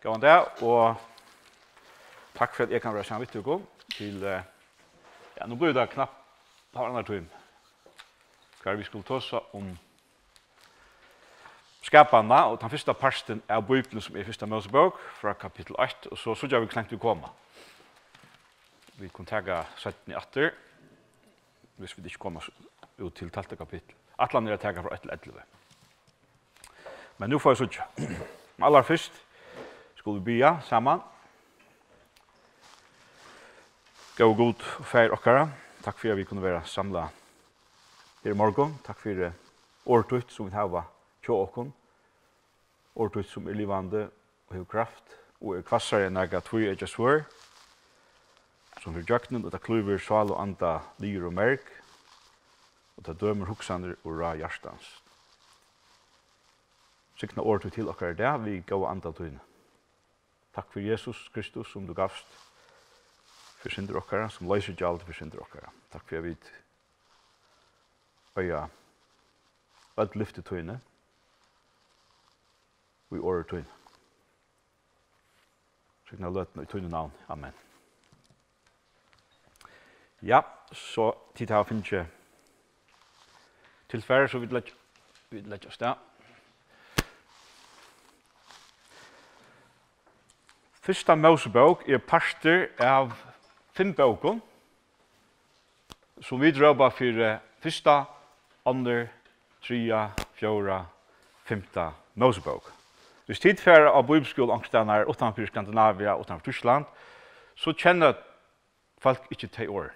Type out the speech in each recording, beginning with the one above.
God dag, og takk for at jeg kan være sammen med dere til, ja, nå blir det knapt på andre time. Hva vi skulle ta oss om skapene, og den første parten av Bibelen som er første Mosebok, fra kapittel 8, og så jeg vi klengt å komme. Vi kan ta 17 etter, hvis vi ikke kommer ut til 12. kapittel. Atlan er å ta fra 1 til 11. Men nå får jeg sånn. Aller først skulle vi be sammen. Gå god og feir okkara. Takk for at vi kunne være samlet her i morgen. Takk for årtøyt som vi har til åkken. Årtøyt som er livande og har kraft. Og er kvassere enn jeg tvøy er just word. Som for djøknen, og det kluver sval og anda lyr og merk. Og det dømer hoksander og ra hjertans. Sikna årtøyt til okkara det, vi gå og anda tøyne. Takk for Jesus Kristus som du gavst for synder okkara, som løser gjald for synder okkara. Takk for jeg vidt øya alt lyfte tøyne og i året tøyne. Sikna løtene i tøyne navn. Amen. Ja, så tid her finnes ikke tilfære, så vi lett oss det. Fyrsta Mosebok er parter av 5 bøker, som vi drøper for fyrsta, andre, 3, 4, 5 Mosebok. Hvis tidfære av bibelskolen angstene er utenfor Skandinavia, utenfor Tyskland, så kjenner folk ikke til år.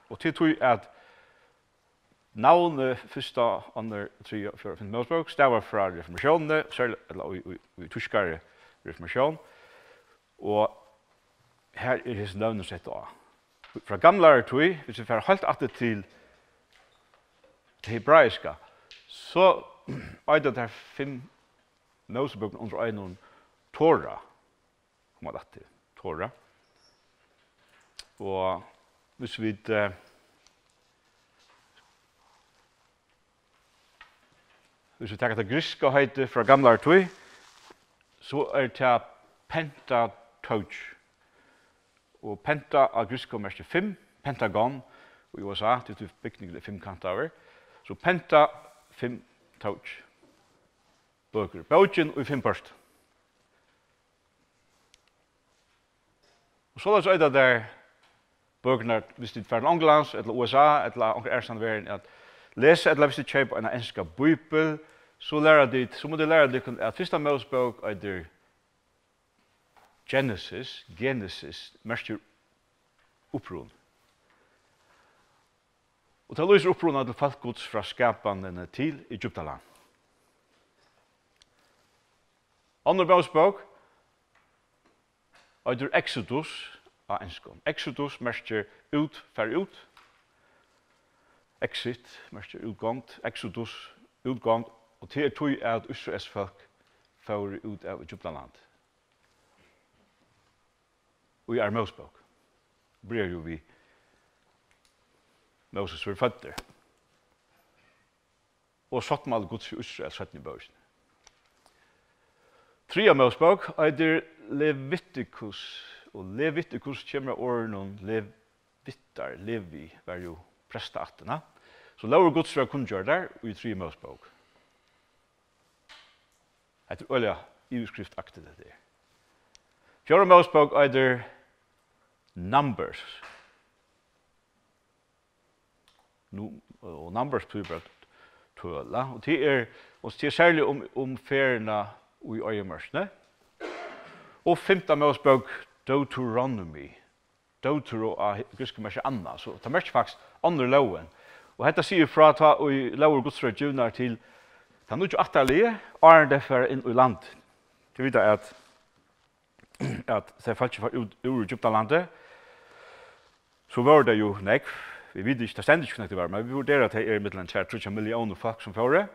Og til tog at navnet fyrsta, andre, 3, 4, 5 Mosebok stavar fra reformasjonene, eller i tyskere reformasjon. Og her er hans navnet sett av. Fra gamle tog, hvis vi får helt atter til hebraiska, så er det 5 Mosebøkene under en Torah. Kommer det til Torah. Og hvis vi tenker det griske høyde fra gamle tog, så er det Pentateuch. Og penta av grisk og 5, Pentagon i USA, til bygningen er 5 kanter. Så penta 5 touch. Bøker. Bøken og 5 først. Og så er det der bøkene, hvis det er fra England, eller USA, eller onkel Erstand at lese, eller hvis du kjøper en engelsk bibel, så må du lære deg at første Mosebok er det Genesis, mest opprun. Og det løser opprunnet til falkgods fra skapene til Egyptaland. Andre Mosebok er Exodus av enskånd. Exodus mest ut, fer ut. Exit, mest utgångt. Exodus, utgångt. Og til tog at Israels folk fer ut av Egyptaland. Og i Mosebok blir jo vi Moses for føtter. Og satt med Guds for Israel 17 bøkene. 3 Mosebok er det Leviticus. Og Leviticus kommer årene Levittar, Levi, var jo prestattene. Så lover Guds for kun gjøre der i 3 Mosebok. Det er øyelig iveskrift-aktig det der. 4 Mosebok er det Numbers. Og Numbers betyr tøla. Og det er særlig om feriene i øyemørsene. Og 5. Mosebok Deuteronomy. Deutero er griske mørke anna, så det er mørke faktisk andre loven. Og dette sier fra at vi lover Guds religioner til det er noe atterlige, og er det for inn i land. Det videre at det falt ikke ur Egyptalandet, så var det jo nekv. Vi vet ikke, det stendig ikke det var, men vi vurderer at det er mittelen 3 millioner folk som fører.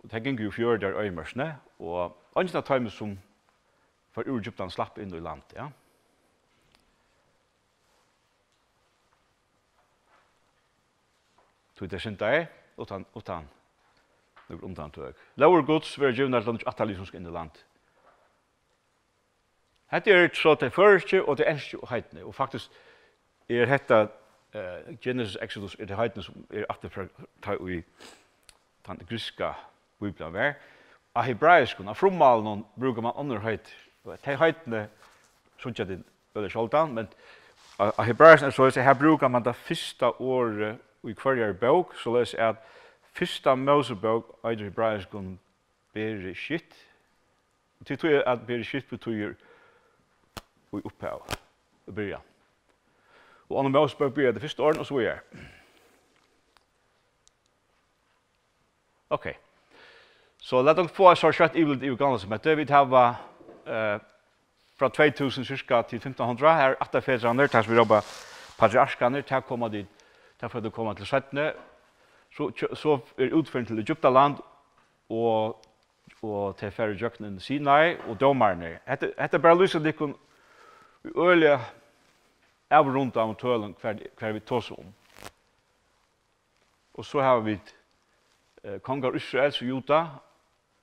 Og det gikk jo 4 der øyemørsene, og andre av tøyme som for ur Egyptaland slapp inn i land, ja. Så det er synd det, utan noe undantøk. Lover Guds vil gjøre at det ikke atterlig som skal inn i land. Hette så til første og til eneste heitene, og faktisk hetta Genesis Exodus det heitene som atter ta i den griska bibelen var. Av hebraisk og frummalen brukar man andre heit. De heitene sånn at det veldig skjoldan, men av hebraisk så her brukar man det første året i hver bok, så les at første Mosebok av hebraisk om Bereshit. Det tror jeg at Bereshit betyr i opphav, i början. Og andre Mosebok blir det første åren, og så er det. Ok. Så la oss få en så kjøtt i Uganda som heter. Vi tar fra 2000 cirka til 1500, her 8 fedrene, der vi jobber patriarkene, der kommer de, derfor de kommer til 17. Så utføren til Egyptaland, og til færre jøkkenen Sinai, og dommerne. Hette bare lyser de kunne øyelige avrundt av tølen hver vi tås om. Og så har vi kongar Israels og Juda,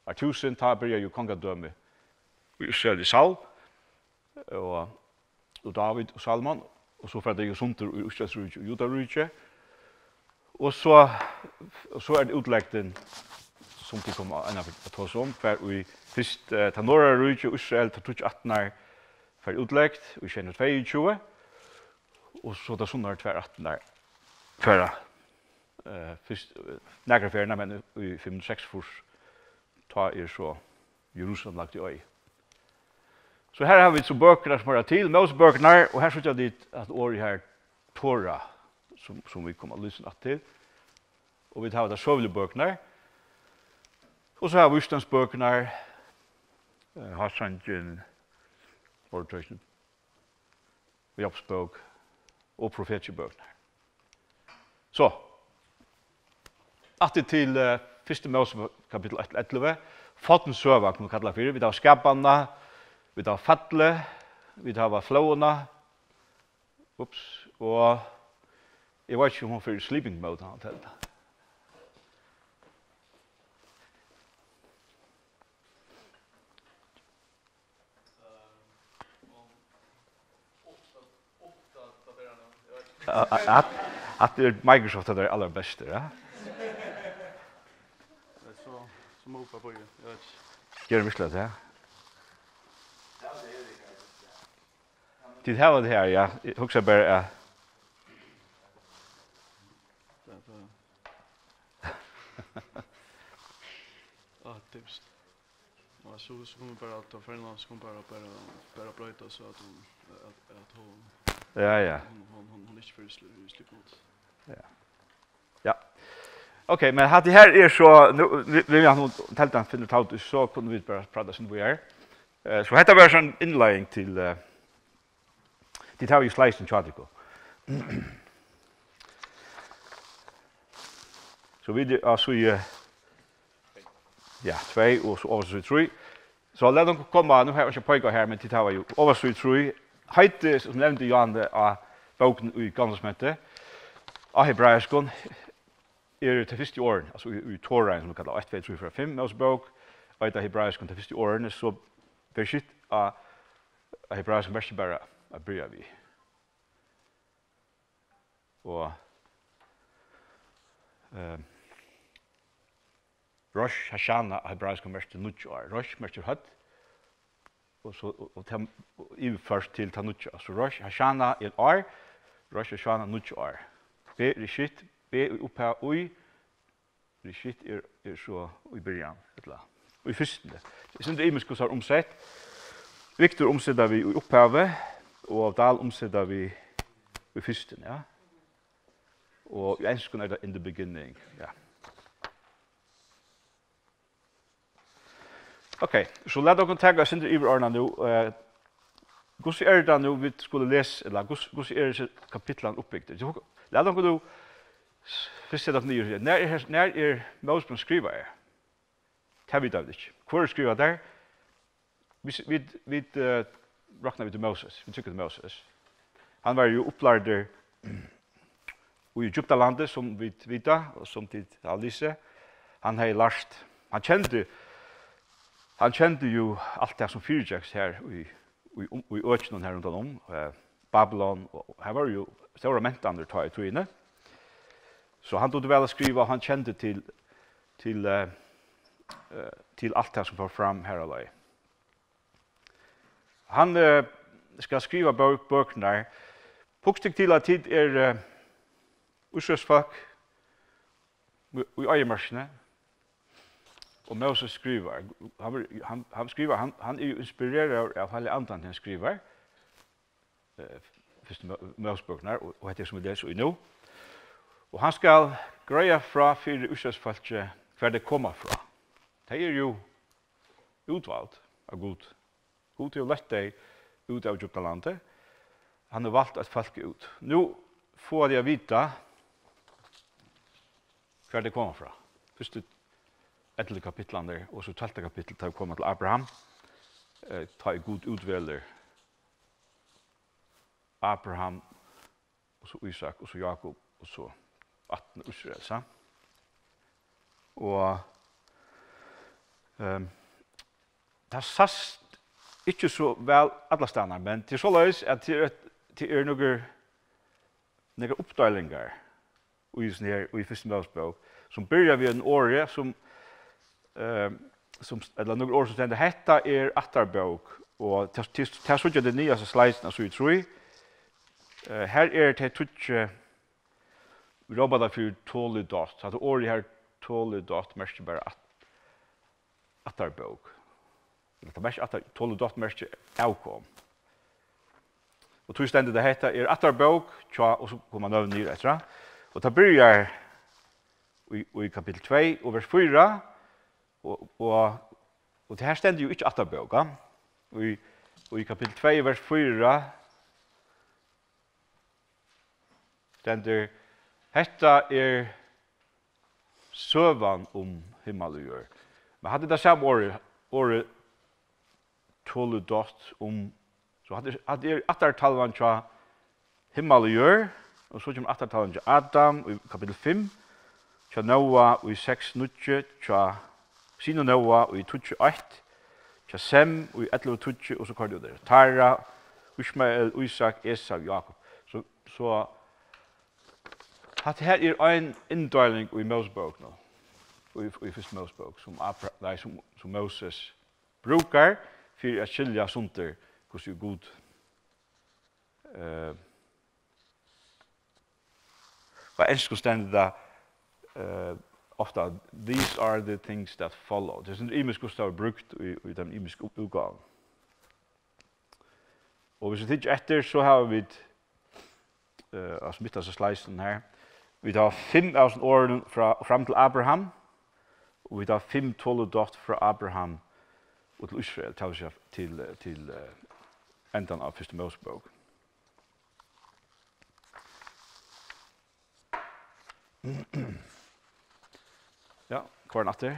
av 1000 tar börjar jo kongadømme i Israel i Saul, og David og Salman, og så får det jo sunter i Israels rydtje og Juda-rydtje. Og så det utlegten som de kommer inn av å ta oss om, for vi først ta Norra-rydtje og Israel ta 18 for utlegt, og kjenner 22, og så ta sunnar 18 for først nægra ferna, men i 5-6 fors ta så Jerusalem lagt i øy. Så her har vi så bøkene som hører til, Mosebøkene, og her synes jeg dit at året her Torah, som vi kommer å lysne til. Og vi tar det søvlige bøkene. Og så har vi Østlandsbøkene, Hassangen, Ordtøysen, Jobbsbøk og profetiebøkene. Så, atter til første Mosebøk, kapittel 11, Fotens søva, kan vi kalla fyrir. Vi tar skapene, vi tar fattle, vi tar flåene, og jeg vet ikke om hun fyrir sleeping mode, han talte. At det Microsoft er aller beste, ja? Som hoppar på det. Gjør det virkelig det, ja? Tid her det her, ja. Jeg husker bare, ja. Tips. Och så kommer bara att ta för någon som bara blöta så att hon Ja. Hon inte för slipp mot. Ja. Okej, men hade här så nu vill jag nog tälta finna ut så kunde vi bara prata sen vi är. Så detta var en inledning till tar vi slice and charticle. Så vi alltså ja, 2 och så over 3. Så låt dem komma nu har jag pojkar här men det var ju over 3. Heite som nevnte Jan av boken i Gansmette. Av hebraiskon til første åren, altså i Torah, som vi kallar 1, 2, 3, 4, 5 Mosebok, og etter hebraiskon til første årene, så Bereshit av hebraiskon verste bare av bryr vi. Og Rosh Hashanah av hebraiskon verste nutjar. Rosh verste høtt, og så først til ta nutjar. Så Rosh Hashanah en år, Rosh Hashanah nutjar. Bereshit, i opphav ui, Bereshit så i början, og i fyrsten. Jeg synes det er imensk har omsett. Viktor omsetter vi i opphavet, og Dal omsetter vi i fyrsten, ja. Og i enskene er det in the beginning, ja. Ok, så la dere ta oss inn i ordene nå. Hvordan det nå vi skulle lese, eller hvordan det kapitlene oppbygd? La dere nå først se dere nye. Når Mosebok skriver her? Det vet jeg ikke. Hvor skriver der? Vi rakner vi til Moses. Vi tykker til Moses. Han var jo opplærder i Egyptalandet, som vi vet, og som til Alice. Han har lært, han kjente jo alt det som fyrtjeks her vi økene her rundt om, Babylon, og her var jo stora mentande tar i togene. Så han tog vel å skrive, han kjente til alt det som får fram her og løy. Han skal skrive bøkene der. Pukstig til at tid ursøsfolk i øyemarsene, og Moses skriver. Han skriver, han er inspireret av alle andre han skriver. Første Mosebøkene, og dette som vi leser i nå. Og han skal greie fra fire ursøsfolket hver det kommer fra. Det er jo utvalgt av Gud. Gud har lett deg ut av Egyptalandet. Han har valgt et folk ut. Nå får jeg vite hver det kommer fra. Første 11 kapitlene, og så 12 kapittel tar vi komme til Abraham. Tar Gud utvelger Abraham, og så Isak, og så Jakob, og så 18 Israel. Så. Og det er sast ikke så vel alle steder, men til så løs at det noen oppdelinger i første Mosebok, som begynner ved en åre som eller noen år som stender, dette er atterbok, og til så det nye sleisen, så jeg tror, her er det tutsi robotar for tålig dot. Så det året her tålig dot merker bare atterbok. Det merker tålig dot merker avkom. Og tog stendet det heter er atterbok, og så kommer man over nye etter. Og det begynner i kapittel 2 og vers 4, og det her stender jo ikke atterbok. Og i kapittel 2 vers 4 stender hetta er søvan om himmel og jord. Men hadde det samme året tåludott om, så hadde attertalvan tja himmel og jord, og så kommer attertalvan tja Adam i kapittel 5, tja Noah i 6 nutje, tja Sino Noah i 28, tja Sem i 11 tutje, og så kvar det der. Tara, Ishmael, Isak, Esau, Jakob. Så at her er en inndeling i Mosebok nå, i første Mosebok, som Moses brukar for å skilja sunter hvordan Gud hva enskje stendet ofta, these are the things that follow. Det er en imisk hvordan det er brukt i den imiske utgaven. Og hvis vi tenker etter, så har vi altså mitt av sleisen her, vi tar 5.000 år fram til Abraham, og vi tar 5 tåledott fra Abraham og til Israel, til enden av første Mosebok. Ja, hva er natter?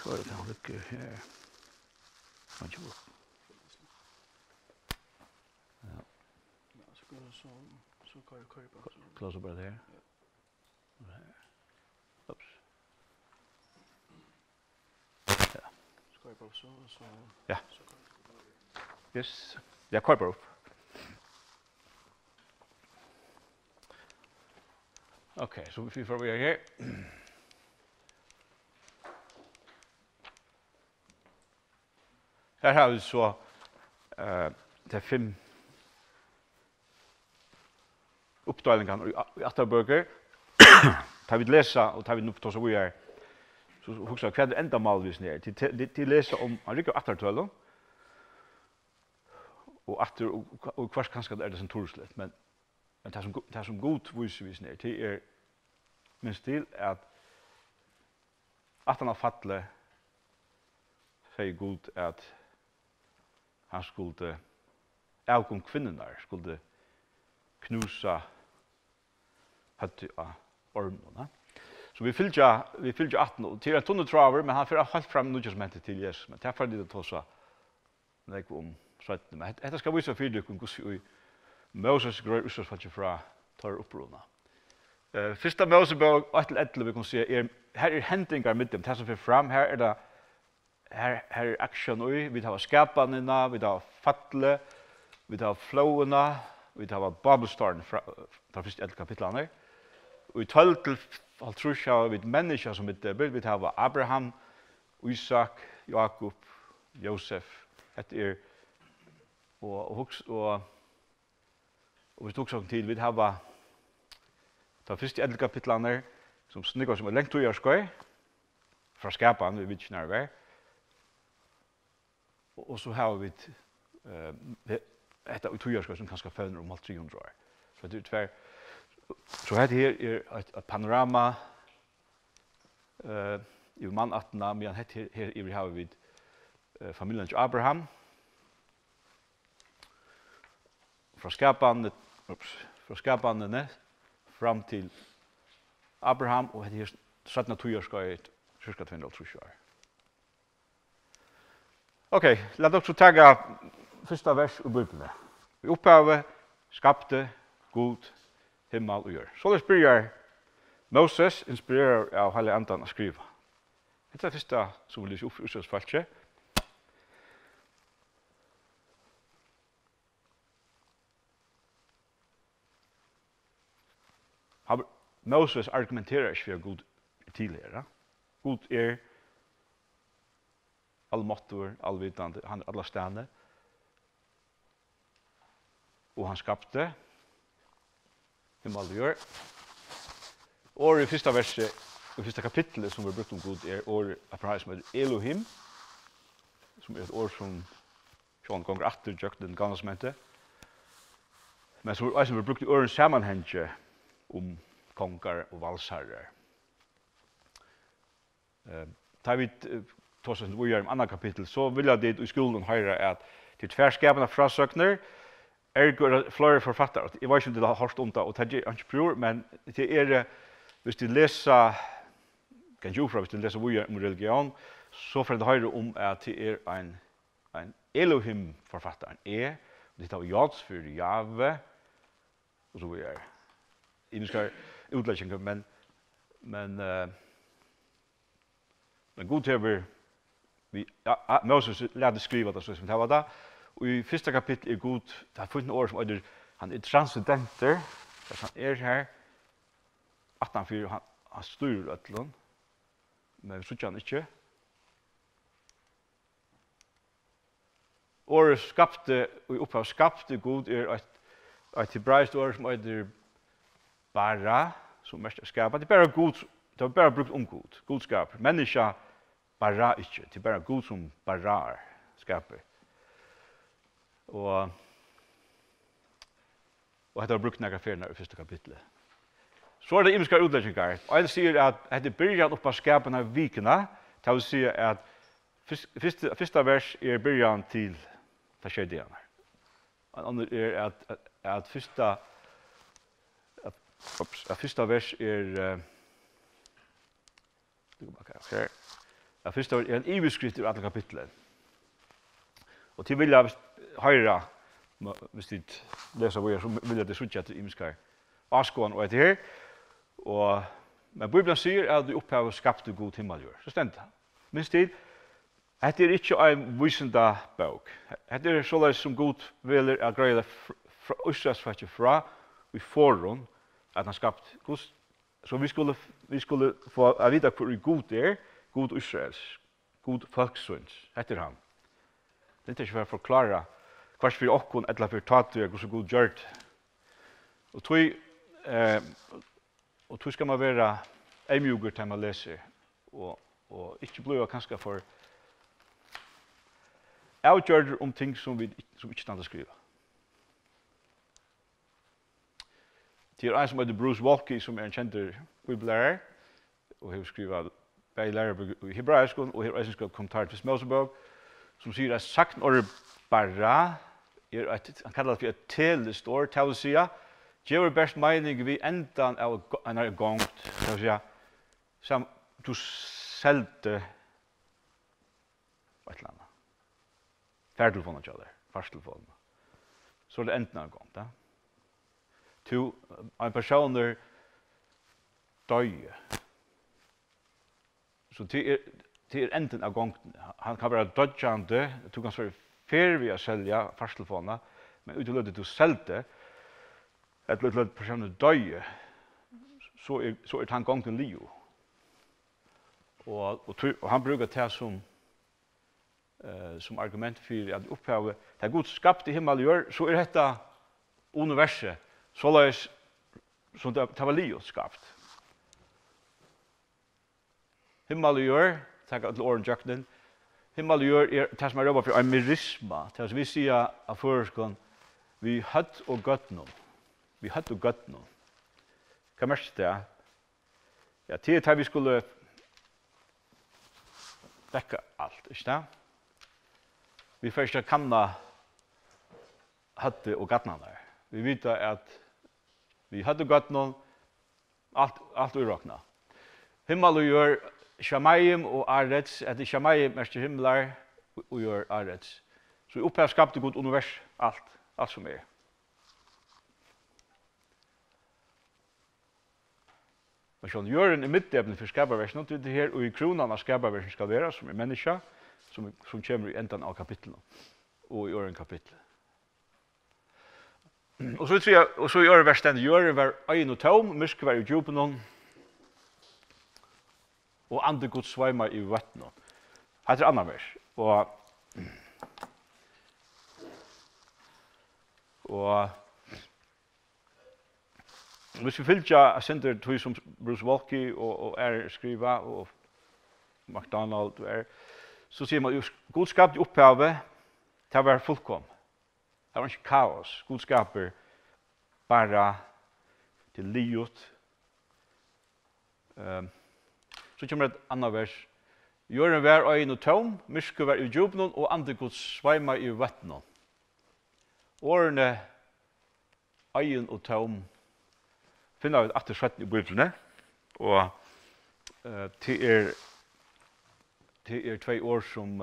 Hva er det han lykker her? Hva er det? Ja. Så kan jeg køyre på. Close bare der. Ups. Ja. Skal jeg på så. Ja. Yes. Ja, køyre på. Okay, så vi får være her. Her har vi så det er 5 oppdelingene i atterbøker. Da vi leser, og da vi nå tar så vi så husker jeg hva det enda malvis ned. De leser om han rykker attertølen, og hva kanskje er det som torslett, men det som god viser ned, det er minst til at han har fattet sier god at han skulle avkom kvinnerne, skulle knusa høtti av ormene. Så vi fyllde 18 och till en tunne traver, men han får halt fram nu just mente till Jesus. Men det är det då så. Nej om så att men det ska vi så för det kunde se Moses grör så för fra tar upprona. Första Mosebok 8:11 vi kan se här händingar med dem som för fram här det här action och vi har skapanina, vi har fattle, vi har flowna, vi har Babelstorn från första kapitlet. Och i 12 till altrus har vi människor som vi har Abraham, Isak, Jakob, Josef. Det och vi tog sån tid vi har ta första kapitlet som snickar som längt 2 år skoj från skapan vi vet när vi och så har vi ett 2 år skoj som kanske följer om 300 år. Så det är tvär så här ett panorama i man 18 men här vi har vi familjen Abraham från skapande fram till Abraham och det är 17 2 år ska ett cirka 200 år. Okej, låt oss ta första vers ur Bibeln. Vi upphavet skapte Gud himmel och jord. Så det börjar Moses inspirerar av Hellige Andan att skriva. Det är det första som vi läser upp i Israelsfallet. Moses argumenterar inte för Gud tidigare. Gud allmäktig, allvetande, han alla stående. Och han skapte himmel och jord. Och i första verset, i första kapitlet som vi brukt om Gud or apparat som heter Elohim, som ett ord som Sean gånger 8 den gamla som heter. Men så är vi brukt i årens sammanhang om kongar och valsherrar. Tar vi tås vi gör i andra kapitel så vill jag det i skolan höra att till tvärskaparna frasökner går flera författare. Jag vet inte det har hört om det och det är inte pure men det är hvis du läser kan ju hvis du läser om religion så får du höra om att det är en Elohim författare det har Jads för Jave och så vidare. I ska utlägga men god över vi Moses lärde skriva det så som det var där och i första kapitel är god det har funnit ord som han är transcendenter han är här att han styr ötlån men vi såg han inte och skapte och upphav skapte god ett hebraiskt ord som är bara som mest skapar det bara god det var bara brukt om god godskap människa bara inte det bara god som bara skapar och det har brukt några färna i första kapitlet så är det imska utläggingar och jag säger att det börjar upp att skapa några vikna det vill säga att första vers är början till det skedde en annan är att första vers är första är en överskrift i alla kapitlen. Och till vill jag höra hvis du läser vad jag så vill jag det switcha till imskar. Askon och det här och men Bibeln säger att du upphav skapte god himmel jord. Så stämt det. Minst tid det är inte en visande bok. Det är så som god vill att greja från fra i forum att han skapt så vi skulle få att veta hur god god Israels, god folksons, heter han. Det är inte för att förklara kvart för okkon eller för tatt hur så god gjort. Och tog ska man vara emjuger till man läser och inte bli kanske för outgjörd om ting som inte stannar skriva. Det är en som heter Bruce Walkie som är en känd bibellärare och har skrivit bibellärare i hebraisk och hebraisk kommentar till Mosebok som säger att sakten or bara han kallar det för ett telestor till att säga ger bäst mening vi ändan av en gång så att säga Sam du selte ett eller annat. Färdtelefonen tjäder, farstelefonen. Så det enten av gång, da. En person døye. Så til enden av gången. Han kan være dødjande, du kan være fer ved å selge farstelefoner, men utløyde du selte, et løyde personen døye, så er han gången liv. Og han bruker det som argument for at opphavet, det er Gud skapt i himmel og jord, så er dette universet, så løs som det var liv skapt. Himmel og jord, takk til åren Jøknen, himmel og jord er det som er jobbet for en merisma, det som vi sier av foreskånd, vi hatt og gøtt noen. Vi hatt og gøtt noen. Hva mest det? Ja, til vi skulle vekka alt, ikke det? Vi først kanna hatte og gatna der. Vi vet at vi hadde gatna alt urakna. Himmel og jord, Shamayim og Arets, at Shamayim er himmelar og jord Arets. Så vi opphav skapte Gud univers, alt som er. Men sånn, jorden er middeblen for skaparversen, det er her og i kronan av skaparversen skal være, som er menneska, som kommer i enden av kapitlet, og i åren kapitlet. Og så tror jeg, og så i åren vers stendet, jorden var øyn og tom, myske var i djupen, og andre Guds sveimar i vattnet. Her er annan vers. Og hvis vi fylgja sender tog som Bruce Walkie og skriva, og McDonald og så sier man, Gud skapte opphavet til å være fullkom. Det var ikke kaos. Gud skaper bare til livet. Så kommer et annet vers. Jorden var øyn og tom, myske var i djupen, og andre Guds sveima i vattnet. Årene øyn og tom finner vi etter 17 i bibelene, og til er 2 år som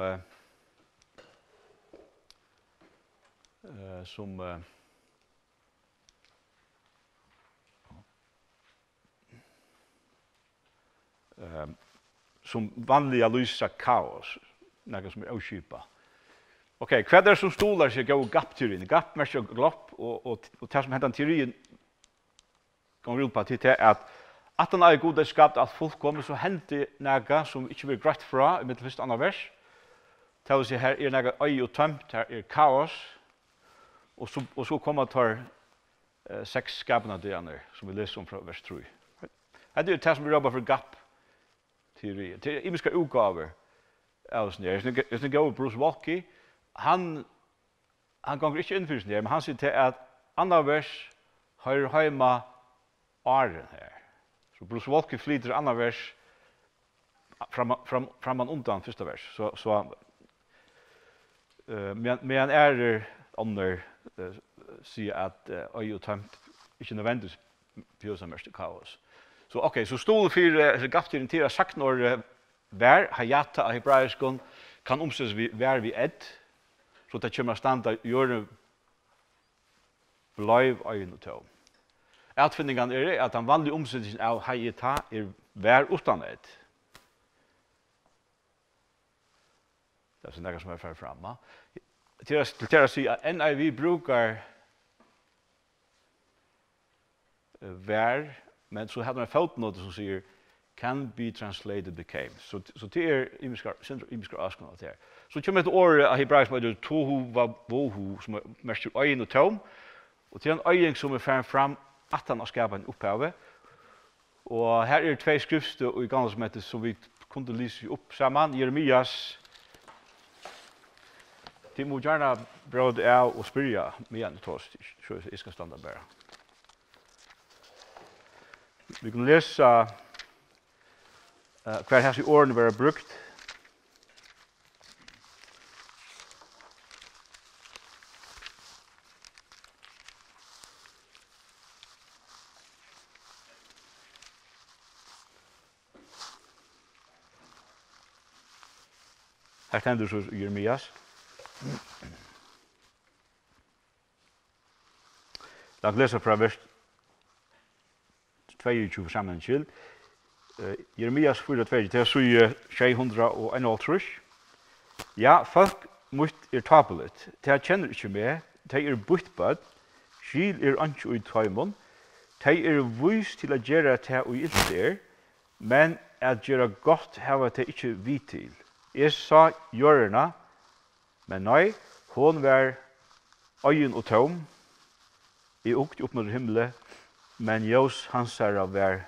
vanliga lysa kaos, något som är oskipa. Okej, vad är det som stolar sig gå gap-teorin? Gap mest glopp och det som heter teorin går ut på att han är god skapt att fullkomligt så hände något som inte vill grätt fra i mitt första andra vers. Det vill säga här är något öj och tömt, här är kaos. Och så kommer tar 6 skapna delar som vi läser om från vers 3. Det är det som vi jobbar för gap teori. Det är imiska utgåvor. Jag ska gå Bruce Walkie. Han går inte in för det, men han säger till att andra vers har hemma åren här. Så Bruce Walkie flyter andra vers framan undan första vers. Så men är under säger att öj och tömt inte nödvändigt för mest kaos. Så okej, så stol för gaftin till att sagt när vär hayata av hebraiskon kan omsättas vi vär vi ett så att det kommer standa gör live öj och tömt. Utfindingen är att den vanliga omsättningen av hayata är vär utan ett. Det är något som är för framme. Till att säga att NIV brukar vär, men så hade man fotnot som säger can be translated became. Så det är imiska askan det här. Så kommer ett år av hebraisk med tohu va bohu som är mest öjen och tom. Och till en öjen som är fram att han har skapat en upphave. Och här är 2 skrifter i gamla som heter som vi kunde läsa upp samman. Jeremias. Det må gärna bråd av och spyrja med en toast. Så jag ska stanna bara. Vi kan läsa hver hans i årene være brukt. Her tendur så Jeremias. Låt läsa från vers 22 sammanskild. Jeremias 4:2, det så i 601. Ja, folk mot tapeligt. Det kjenner ikke meg. Det byttbad. Skil anki ut tøymon. Det vist til å gjøre det og ikke men at gjøre godt hava det ikke vi til. Jeg sa hjørna, men nei, hon var øyen og tom. Jeg ukte opp mot himmelen, men jøs hansara var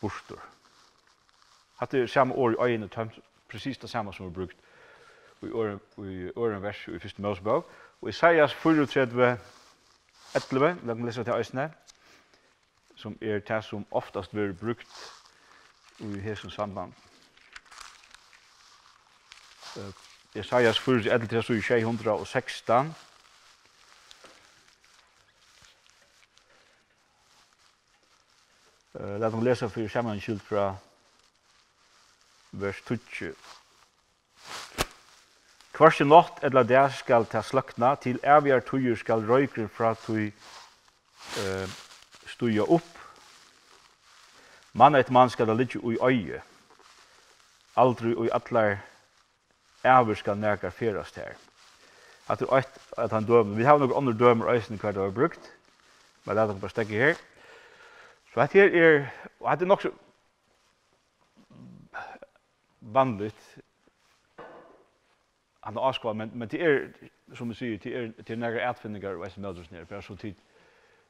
borster. Hatt samme år i øyen og tom, precis det samme som var brukt i åren vers i første Mosebok. Og Isaias 34, 11, la meg lese til øysene, som det som oftast blir brukt i hesson samband. Isaias 4, 11, 616. Lat meg lese for sammanskilt fra vers 20. Kvarsi natt eller der skal ta slakna, til evigere tøyer skal røykren fra tøy stuja opp. Man skal ligge ui øye. Aldri ui atlar ever skal nærkar ferast her. At han dømer. Vi har noen andre dømer øysen hva det var brukt. Men la dem bare stekke her. Så at her og det nok så vanligt. Han avskvar, men det som vi sier, det nærkar etfinningar og eisen meldres nere, bare så tid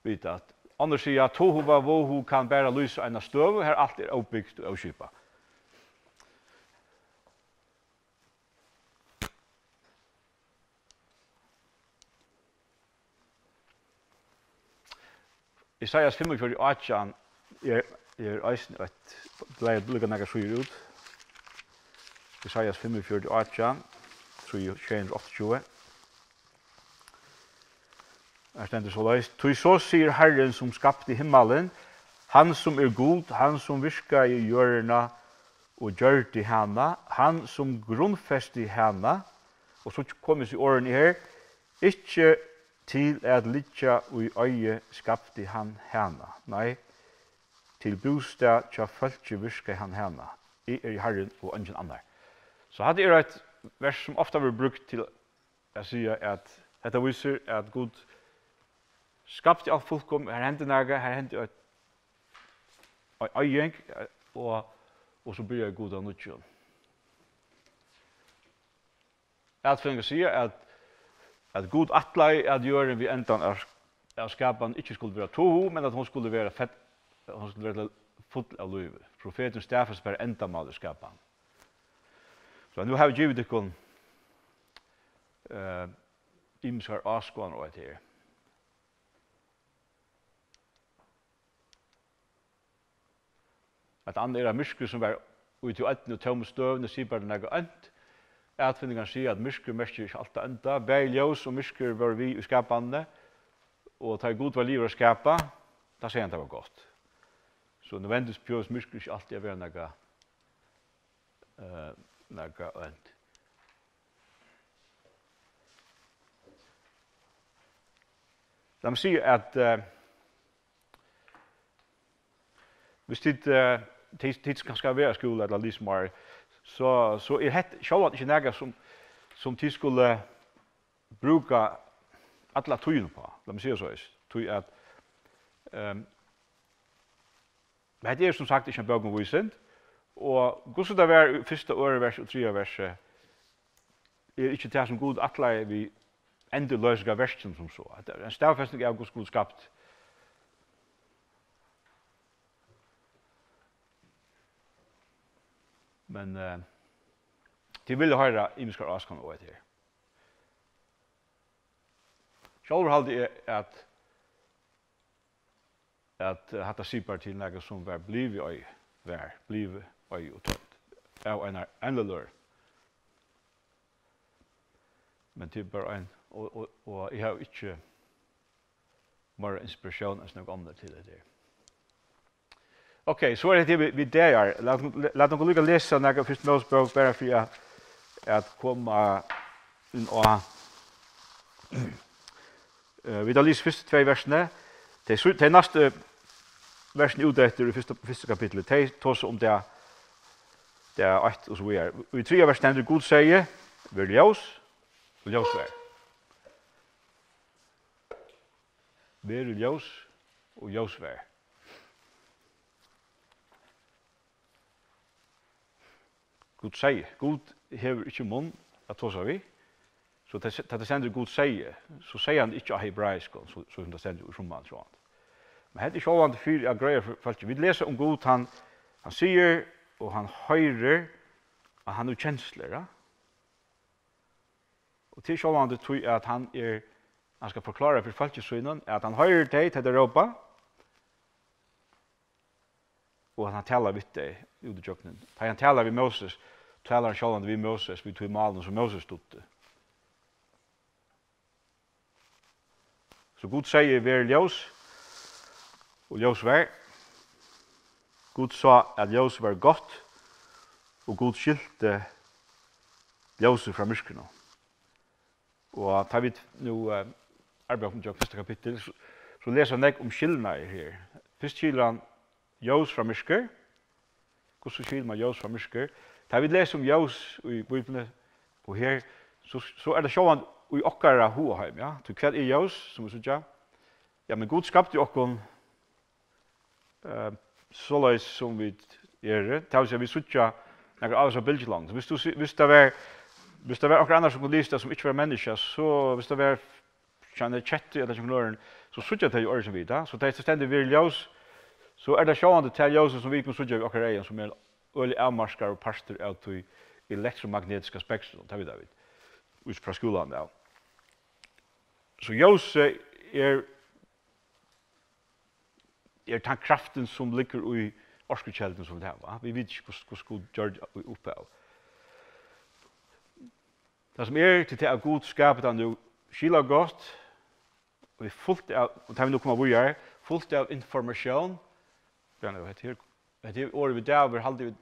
vite at andre sier at tohu var vohu kan bæra lysa en støv, her alt oppbyggt og avskipa. Isaias 45:8 eisen et blei lukka nega suger ut. Isaias 45:8 3:28. Her stendur så leist. Tui så sier Herren som skapte himmelen, han som god, han som virka i hjørna og gjørte hana, han som grunnfeste hana, og så kommer vi i årene her, ikke til at litja i øye skapte han hana. Nei, til bostad tja følge virka han hana. I Herren og ingen annar. Så hadde et vers som ofta blir brukt til å si at dette viser at Gud skapte alt fullkom, her hendte næga, her hendte et øyeng, og så blir Gud av nødgjøn. At for å si at Gud atlai at gjøre vi endan av skapan ikke skulle være tohu, men at hun skulle være fett, hun skulle være full av livet. Profeten Stefans bare enda mal i skapan. Så nu har vi givet ikon imskar avskåan og et her. At andre mysker som var ute i øtten og tom støvende sier bare nega ønt. Atfinningan sier at mysker mest ikke alt enda. Bæg ljøs og mysker var vi i skapande, og ta god var liv å skapa, da sier han det var godt. Så nødvendigvis pjøs mysker ikke alltid være nega ønt. De sier at hvis tid skal være skole eller lismar, så det sjåan ikke nega som tid skulle bruka alla tøyen på. La meg si så tøy at det som sagt ikke en bøk om vysind, og hvordan det var første årevers og tredje vers ikke det som god atla vi enda løsga versen som så. En stavfestning av Guds god skapt. Men de ville høre imiskar askan og et her. Sjálfur at hatta sipar til nega som var blivi og tømt. Av en endelør. Men det bare en, og jeg har ikke mer inspirasjon enn noe annet til det. Ok, så det vi der. Lad noen lukka lese nega først Mosebok, bare for at komma inn og vi da lyser første 2 versene. Det neste versen ut etter i første kapittelet. Det tar om det er 8 og så videre. I 3 vers stender Gud sier, vil ljós og ljós vær. Vil ljós og ljós vær. Gud sier. Gud hever ikke munn at ta seg vi. Så det sender Gud sier, så sier han ikke av hebraisk, så det sender jo som man sånn. Men det er ikke overhånd for jeg greier for folk. Vi leser om Gud, han sier, og han høyrer, at han er kjensler. Ja? Og til ikke overhånd tror jeg at han skal forklare for folk synen, at han høyrer deg til Europa, og at han taler vidt deg ut i jøkkenen. Da han taler vi Moses, taler han selv vi Moses, vi tog malen som Moses stod. Så Gud sier vær ljós, og ljós vær. Gud sa at ljós var godt, og Gud skilte ljóset fra myrskene. Og tar vi nå arbeidet om første kapittel, så leser han om skillene her. Først skiller han ljós fra myrsker. Hvordan skiller man ljós fra myrsker? Tar vi leser om ljós i Bibelen, og her, så er det sjåan i okkara hoheim, ja. Til hva er ljós, som vi sier? Ja, men Gud skapte okkon såleis som vi gjør. Det vil si, vi sier når alle så bildelangt. Hvis det var akkurat andre som kunne lise det som ikke var mennesker, så hvis det var kjenne kjette eller kjenne nøren, så sier det jo året som vi da. Så det er stendig vi ljós, så er det sjående til ljóset som vi kan sier akkurat egen, som er øyelig avmarskere og parster av til elektromagnetiske spektrum, det vet jeg. Ut fra skolen da. Så ljóset er den kraften som ligger i orskekjelden som det her. Vi vet ikke hvordan Gud gjør det oppe av. Det som til det at Gud skapet han jo skila godt, og vi fullt av, og det har vi nå kommet hvor jeg fullt av informasjon. Det er året vi der, vi halde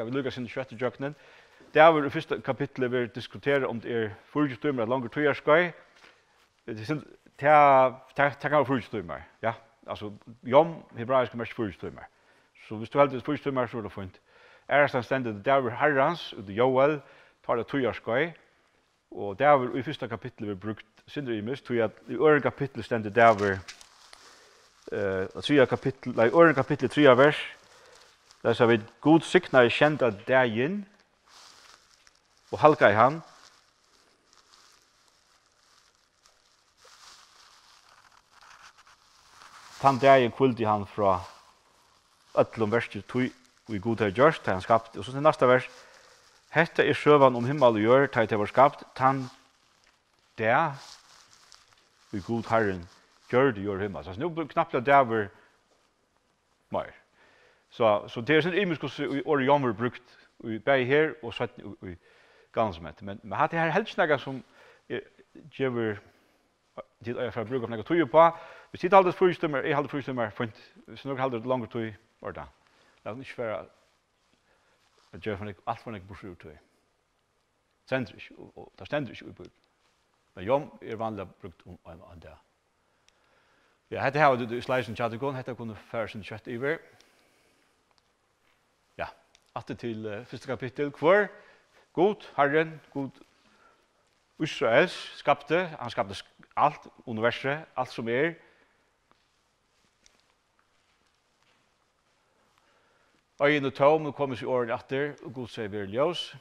vi lukkes inn i 20. jøkkenen. Der var i første kapittelet vi diskuterer om det er 40 timer eller langer tøyerskøy. Det kan være 40 timer, ja. Altså, jom, hebraisk er mest 40 timer. Så hvis du heldig 40 timer, så er det funnet. Ærestan stendet, der var herrens, og Joel, tar det tøyerskøy. Og der var i første kapittelet vi brukt synder i mist, tog at i øren kapittelet stendet der var i øren kapittelet 3 vers, der sa vi, God sikna er kjent av dagen, og halka i han. Tan dagen kvulti han fra öllum verset tui vi god har gjørst, han skapt. Og så til neste vers, hetta er sjøvan om himmel og jør, det var skapt, tan der vi god herren gjør det gjør himmel. Så nå knappt det der var mer. Så det er sånn imisk hvordan året jammer brukt i bei her og satt i gansmet. Men hatt det her helst nægget som gjør tid jeg får bruke opp nægget tøye på. Hvis jeg halder frystummer, jeg halder frystummer, hvis noen halder det langer tøy, var det. Det er ikke for at gjør for alt for nægget brusur tøy. Stender ikke, og det stender ikke i bøy. Men jom er vanlig brukt om det. Ja, dette her var det i sleisen tjatikon, dette kunne fære sin kjøtt iver. Ja, atter til første kapittel. Hvor god Herren, god Israels skapte, han skapte alt, universet, alt som er. Øyen og tom, nå kommer seg året etter, og god sier vi er ljós.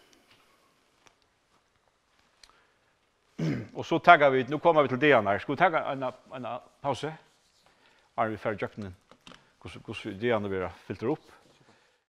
Og så tagger vi, nå kommer vi til det her. Skal vi tagge en pause? Har vi ferdig jøkkenen? Hvordan det vi filtrer opp?